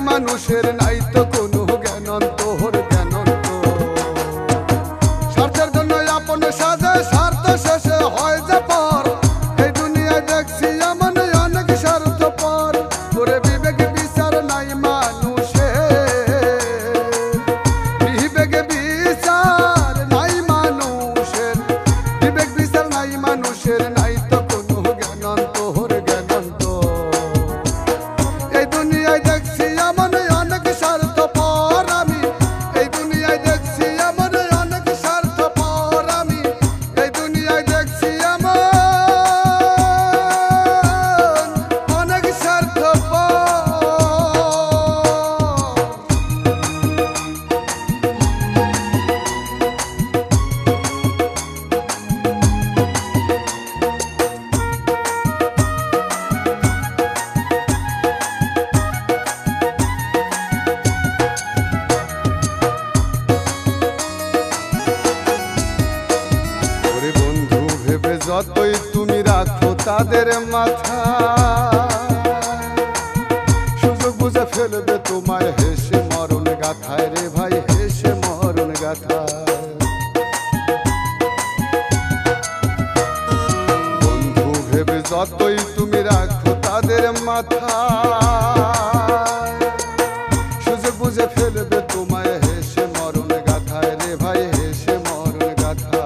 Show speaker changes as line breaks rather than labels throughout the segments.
মানুষের নাই তো কোনো জ্ঞানন্তর জ্ঞানন্ত। স্বার্থের জন্য আপন সাজে স্বার্থ শেষে হয় যে পর। এই দুনিয়ায় দেখছি এমন অনেক স্বার্থপর। ওরে বিবেক বিচার নাই মানুষের, বিবেক বিচার নাই মানুষের, বিবেক বিচার নাই মানুষের, নাই তো কোনো জ্ঞানন্তর জ্ঞানন্ত। এই দুনিয়ায় দেখছি এমন অনেক স্বার্থপর আমি, এই দুনিয়ায় দেখছি এমন অনেক স্বার্থপর আমি, এই দুনিয়ায় দেখছি এমন অনেক স্বার্থপর। ওরে বন্ধু ভেবে যতই তুমি রাখো তাদের মাথা, সুযোগ বুঝে ফেলবে তোমায় হেসে মরণ গাথায় রে ভাই, হেসে মরণ গাথায়। বন্ধু ভেবে যতই তুমি রাখো তাদের মাথা, সুযোগ বুঝে ফেলবে তোমায় হেসে মরণ গাথায় রে ভাই, হেসে মরণ গাথায়।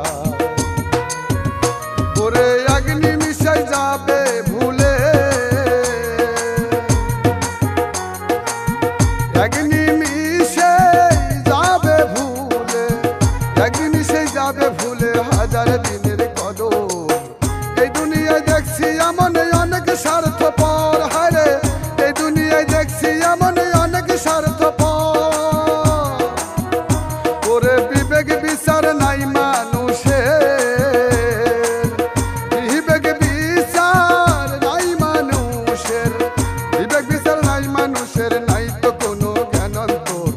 ওরে অগ্নি মিশাই যাবে ভুলে, অগ্নি মিশে যাবে ভুলে, অগ্নি মিশে যাবে ভুলে হাজার দিনের কদর। এই দুনিয়ায় দেখছি এমন অনেক স্বার্থপর, হায়রে এই দুনিয়ায় দেখছি এমন অনেক স্বার্থপর। ওরে বিবেক বিচার নাই মানুষের, বিবেক বিচার নাই মানুষের, বিবেক বিচার নাই মানুষের, নাই তো কোনো জ্ঞানন্তর।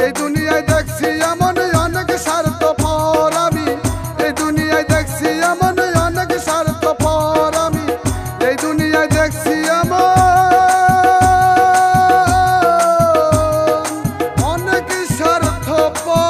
এই দুনিয়ায় দেখছি এমন অনেক স্বার্থপর আমি, এই দুনিয়ায় দেখছি এমন অনেক স্বার্থপর আমি, এই দুনিয়ায় দেখছি এমন অনেক স্বার্থপর।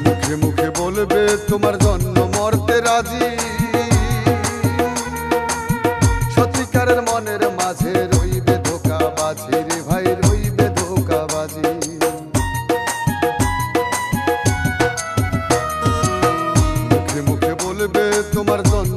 মুখে মুখে বলবে তোমার জন্য মরতে রাজি, সত্যিকারের মনের মাঝে রইবে ধোঁকাবাজি রে ভাই, রইবে ধোঁকাবাজি। মুখে মুখে বলবে তোমার জন্য